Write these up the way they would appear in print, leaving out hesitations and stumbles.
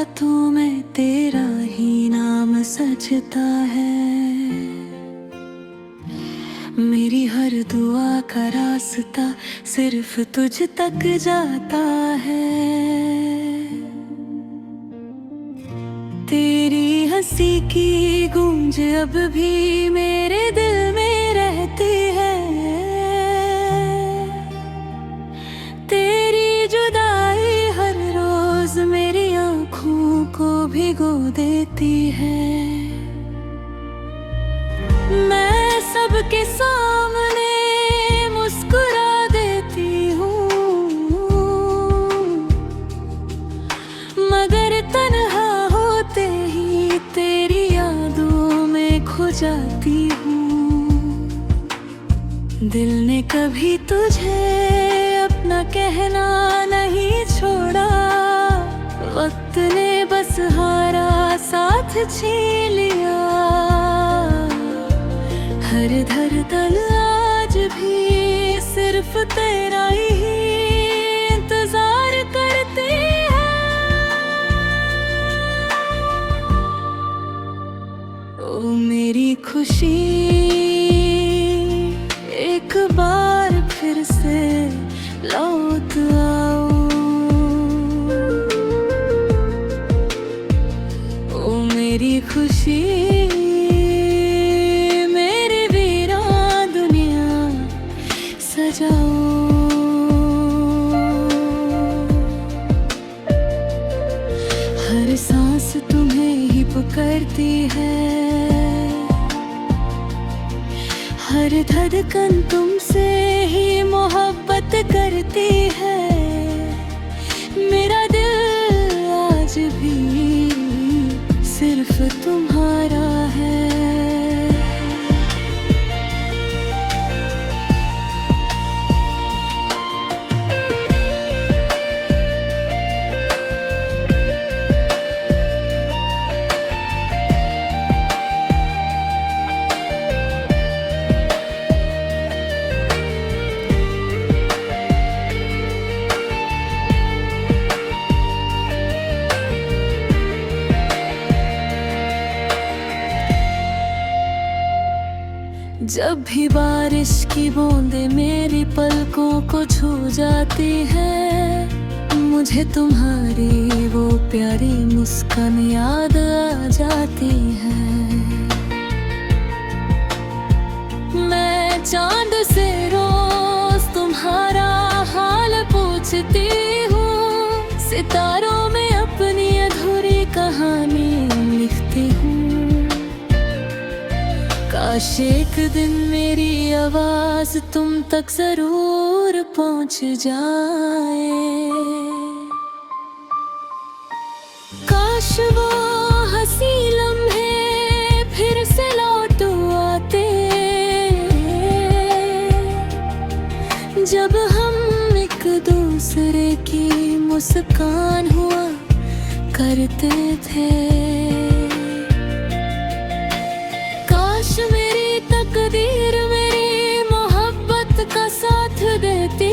रातों में तेरा ही नाम सजता है। मेरी हर दुआ का रास्ता सिर्फ तुझ तक जाता है। तेरी हंसी की गूंज अब भी मेरे दिल में रहती है। तेरी जुदाई हर रोज मेरी आँखों को भिगो देती है। मैं सबके सामने मुस्कुरा देती हूँ, मगर तन्हा होते ही तेरी यादों में खो जाती हूँ। दिल ने कभी तुझे अपना कहना नहीं छोड़ा, वक्त ने बस हारा साथ छीन लिया। हर धड़कन आज भी सिर्फ तेरा ही इंतजार करती है। ओ मेरी खुशी, एक बार फिर से लौट आओ। ओ मेरी खुशी, हर सांस तुम्हें ही पुकारती है, हर धड़कन तुमसे ही मोहब्बत करती है। मेरा दिल आज भी सिर्फ तुम्हारा है। जब भी बारिश की बूंदें मेरी पलकों को छू जाती है, मुझे तुम्हारी वो प्यारी मुस्कान याद आ जाती है। मैं चांद से रोज तुम्हारा हाल पूछती हूँ, सितारों में अपनी अधूरी कहानी लिखती हूँ। काश एक दिन मेरी आवाज तुम तक जरूर पहुंच जाए। काश वो हंसी लम्हे फिर से लौट आते, जब हम एक दूसरे की मुस्कान हुआ करते थे। मेरी तकदीर मेरी मोहब्बत का साथ देती,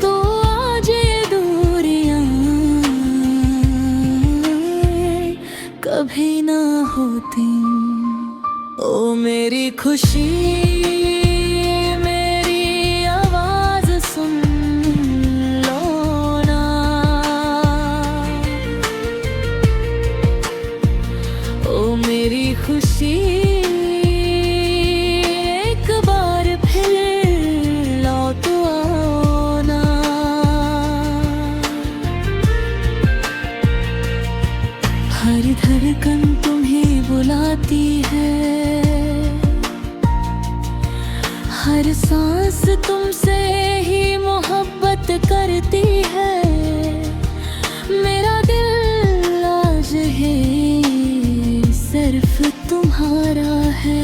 तो आज ये दूरियां कभी ना होती। ओ मेरी खुशी, मेरी खुशी, एक बार फिर लौट आओ ना। हर धड़कन तुम्हें बुलाती है, हर सांस तुमसे ही मोहब्बत करती है। मेरा दिल आज है सिर्फ तुम्हारा है।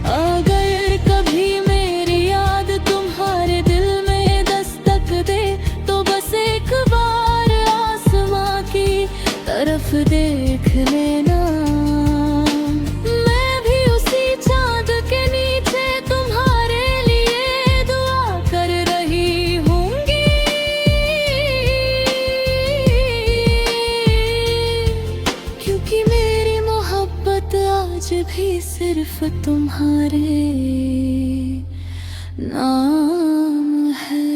अगर कभी मेरी याद तुम्हारे दिल में दस्तक दे, तो बस एक बार आसमां की तरफ देख लेना। मैं भी उसी चांद के नीचे तुम्हारे लिए दुआ कर रही कि मेरी मोहब्बत आज भी सिर्फ तुम्हारे नाम है।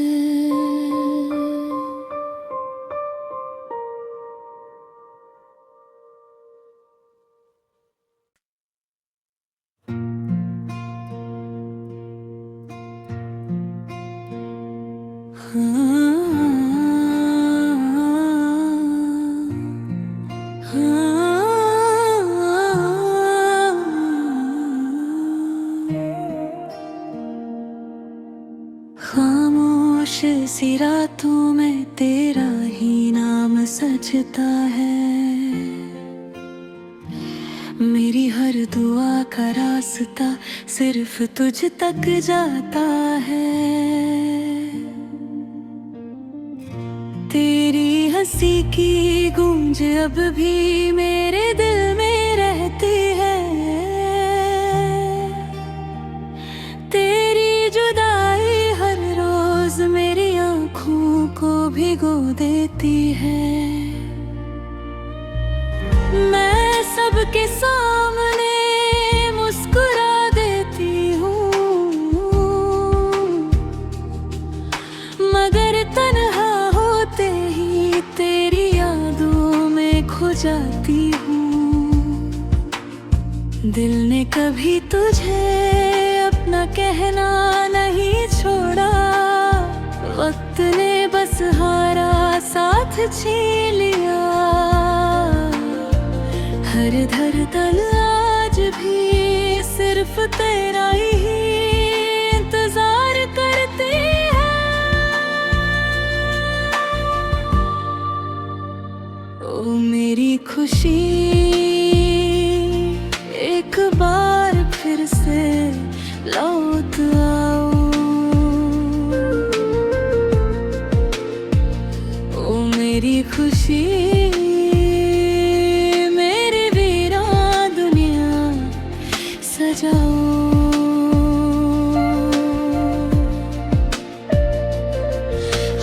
खामोश सी रातों में तेरा ही नाम सजता है, मेरी हर दुआ का रास्ता सिर्फ तुझ तक जाता है। तेरी हंसी की गूंज अब भी मेरे दिल में रहती है, तेरी जुदाई हर रोज मेरी आँखों को भिगो देती है। मैं सबके सामने मुस्कुरा देती हूँ, मगर तन्हा होते ही तेरी यादों में खो जाती हूँ। दिल ने कभी तुझे अपना कहना नहीं छोड़ा, वक्त ने बस हारा साथ छीन लिया। हर धड़कन आज भी सिर्फ तेरा ही इंतजार करती है। ओ मेरी खुशी एक बार फिर से लौट आओ, ओ मेरी खुशी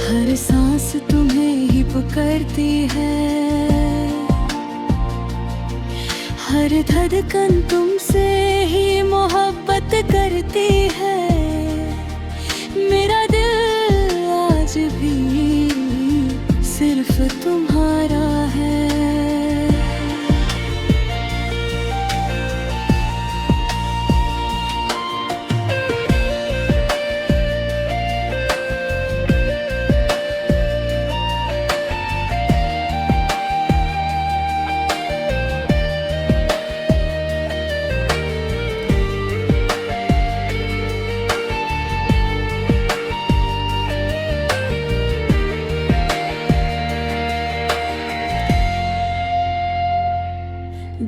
हर सांस तुम्हें ही पुकारती है, हर धड़कन तुमसे ही मोहब्बत करती है। मेरा दिल आज भी सिर्फ तुम्हारा है।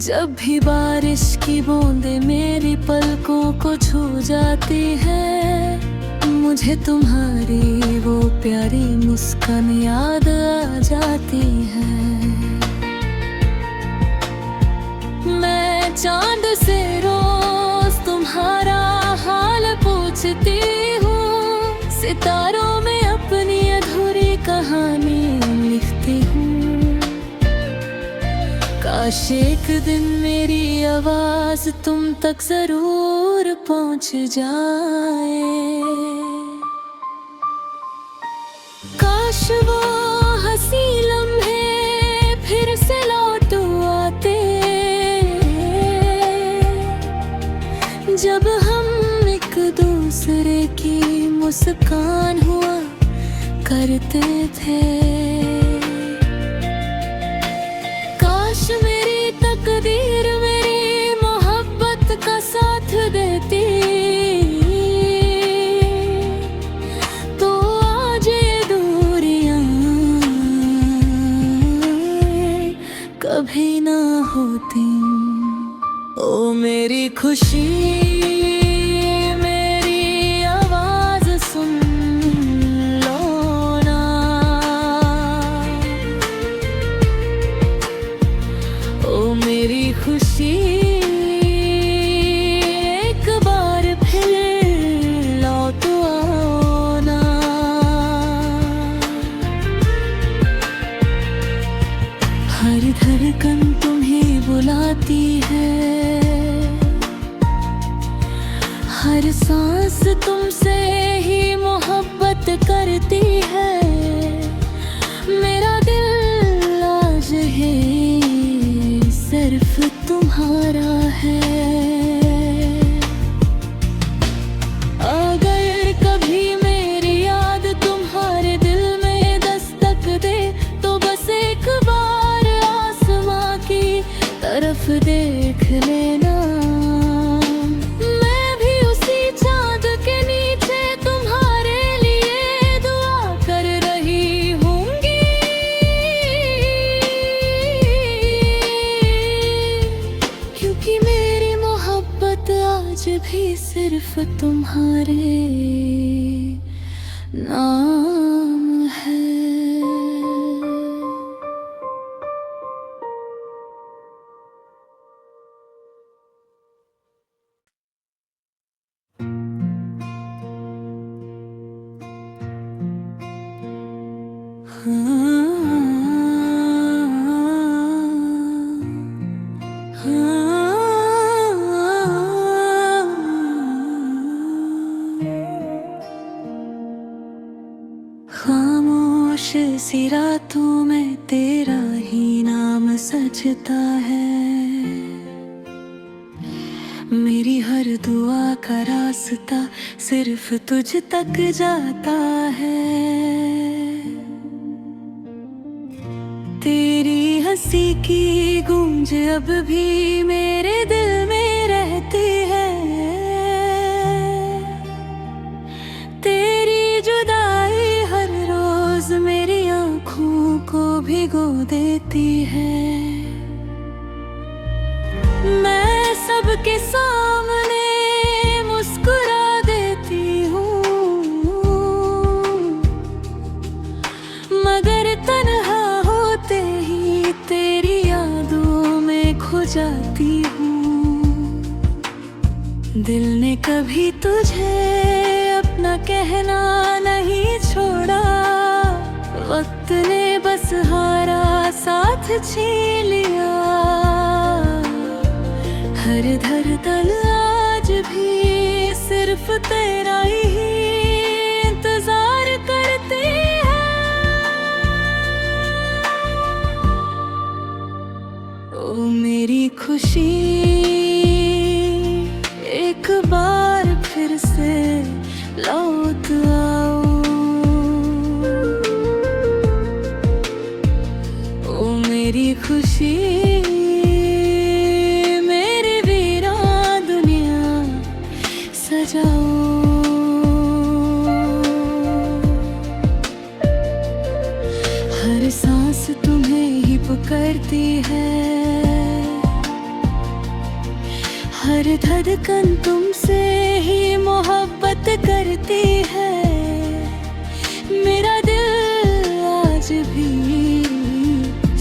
जब भी बारिश की बूंदें मेरी पलकों को छू जाती है, मुझे तुम्हारी वो प्यारी मुस्कान याद आ जाती है। मैं चांद से रोज तुम्हारा हाल पूछती हूँ, सितारों में अपनी अधूरी कहानी लिखती हूँ। काश एक दिन मेरी आवाज तुम तक जरूर पहुंच जाए, काश वो हंसी लम्हे फिर से लौट आते, जब हम एक दूसरे की मुस्कान हुआ करते थे। मेरी तकदीर मेरी मोहब्बत का साथ देती, तो आज ये दूरियां कभी ना होती। ओ मेरी खुशी मेरी आवाज सुन लो ना, ओ मेरी खुशी एक बार फिर लौट आओ ना। हर धड़कन तुम्हें बुला जाती है। हर सांस तुमसे ही मोहब्बत करती है। मेरा दिल आज है सिर्फ तुम्हारा है। अगर कभी मेरी याद तुम्हारे दिल में दस्तक दे तो बस एक बार आसमां की तरफ देख लेना। मैं भी उसी चांद के नीचे तुम्हारे लिए दुआ कर रही होंगी। क्योंकि मेरी मोहब्बत आज भी सिर्फ तुम्हारे नाम है। खामोश सी रातों में तेरा ही नाम सजता है। मेरी हर दुआ का रास्ता सिर्फ तुझ तक जाता है। तेरी हंसी की गूंज अब भी मेरे दिल में रहती है। तेरी जुदाई हर रोज मेरी आँखों को भिगो देती है। मैं सबके सामने मुस्कुरा देती हूँ, मगर तन्हा होते ही तेरी यादों में खो जाती हूँ। दिल ने कभी तुझे अपना कहना नहीं छोड़ा। वक्त ने बस हारा साथ छीन लिया। हर धड़कन आज भी सिर्फ तेरा ही इंतजार करती है। ओ मेरी खुशी एक बार फिर से लौट आओ। ओ मेरी खुशी हर सांस तुम्हें ही पुकारती है। हर धड़कन तुमसे ही मोहब्बत करती है। मेरा दिल आज भी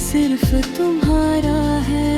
सिर्फ तुम्हारा है।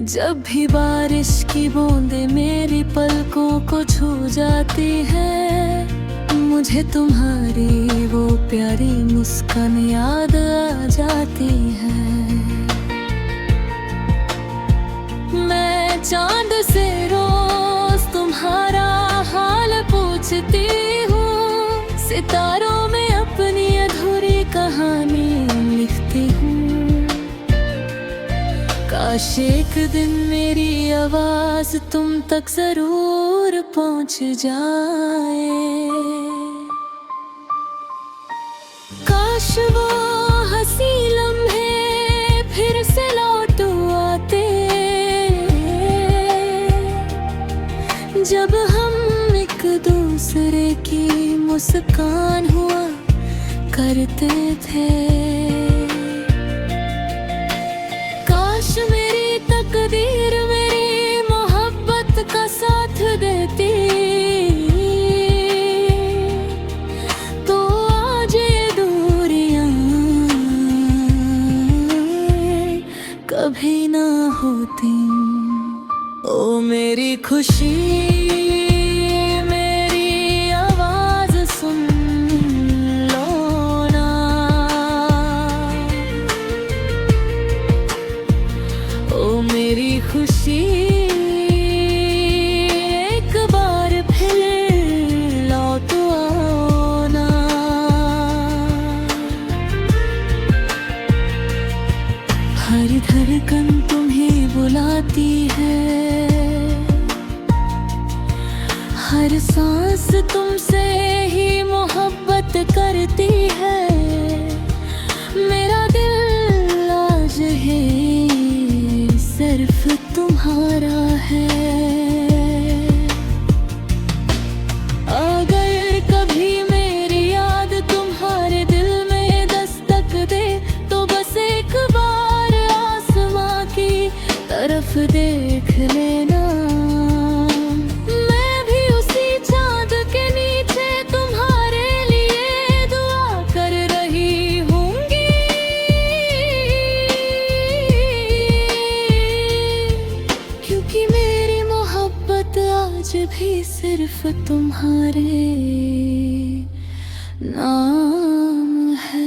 जब भी बारिश की बूंदें मेरी पलकों को छू जाती है, मुझे तुम्हारी वो प्यारी मुस्कान याद आ जाती है। मैं चांद से रोज तुम्हारा हाल पूछती हूँ। सितारों में अपनी अधूरी कहानी लिखती हूँ। काश एक दिन मेरी आवाज तुम तक जरूर पहुंच जाए। काश वो हंसी लम्हे फिर से लौट आते, जब हम एक दूसरे की मुस्कान हुआ करते थे। काश ही ना होती। ओ मेरी खुशी, मेरी आवाज सुन लो ना। ओ मेरी खुशी, एक बार फिर लौट आओ ना। हर धड़कन तुम्हें बुलाती है, हर सांस तुमसे ही मोहब्बत करती है। मेरा दिल आज है सिर्फ तुम्हारा है। अगर कभी मेरी याद तुम्हारे दिल में दस्तक दे, तो बस एक बार आसमां की तरफ देख लेना। मैं भी उसी चांद के नीचे तुम्हारे लिए दुआ कर रही होंगी। क्योंकि मेरी मोहब्बत आज भी सिर्फ तुम्हारे नाम है।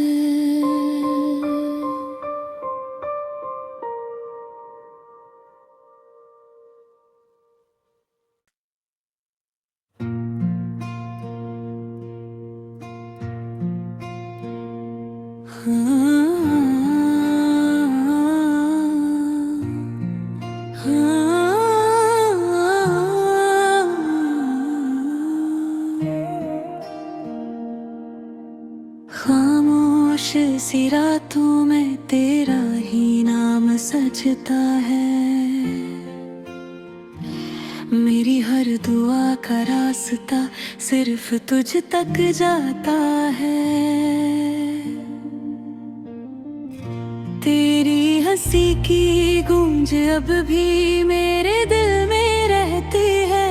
खामोश सी रातों में तेरा ही नाम सजता है। मेरी हर दुआ का रास्ता सिर्फ तुझ तक जाता है। तेरी हंसी की गूंज अब भी मेरे दिल में रहती है।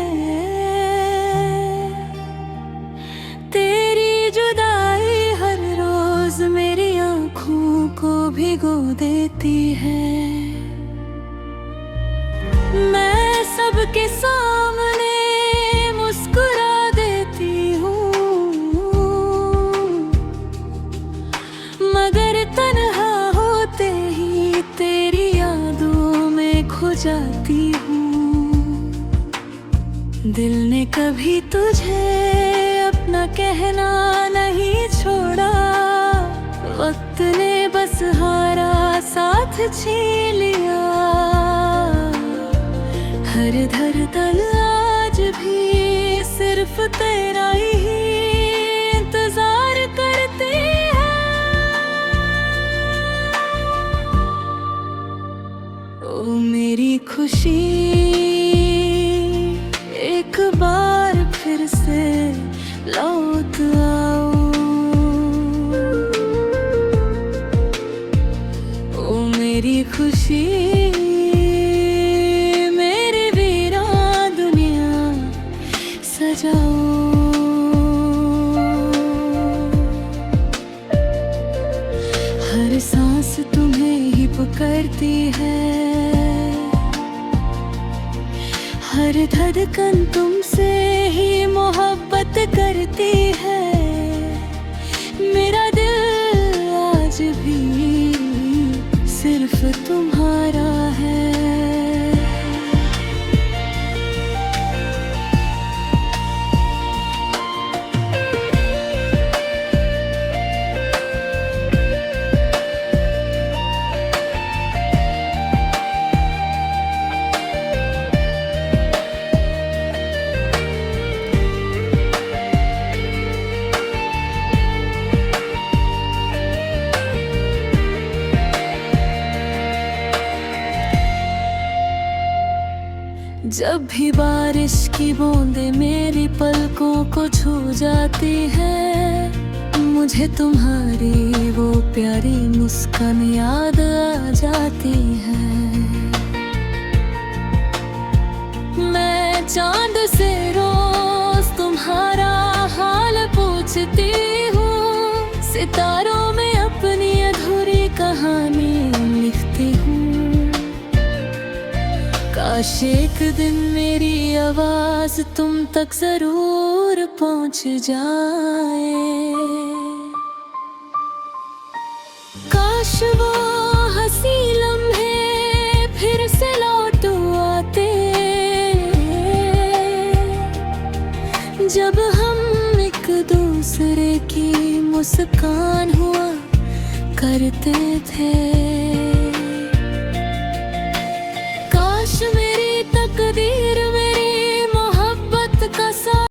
तेरी जुदाई हर रोज मेरी आँखों को भिगो देती है। मैं सबके सामने मुस्कुरा देती हूँ, मगर तन्हा होते ही तेरी यादों में खो जाती हूँ। दिल ने कभी तुझे अपना कहना नहीं छोड़ा, वक्त ने बस हारा साथ छीन लिया। हर धड़कन आज भी सिर्फ तेरा ही इंतजार करती है। ओ मेरी खुशी, एक बार फिर से लौट आओ। ओ मेरी खुशी, हर सांस तुम्हें ही पुकारती है, हर धड़कन तुमसे ही मोहब्बत करती है। मेरा दिल आज भी सिर्फ तुम्हारा है। जब भी बारिश की बूंदें मेरी पलकों को छू जाती है, मुझे तुम्हारी वो प्यारी मुस्कान याद आ जाती है। मैं चांद से रोज तुम्हारा हाल पूछती हूँ, सितारों में अपनी अधूरी कहानी लिखती हूँ। काश एक दिन मेरी आवाज तुम तक जरूर पहुंच जाए। काश वो हंसी लम्हे फिर से लौट आते, जब हम एक दूसरे की मुस्कान हुआ करते थे।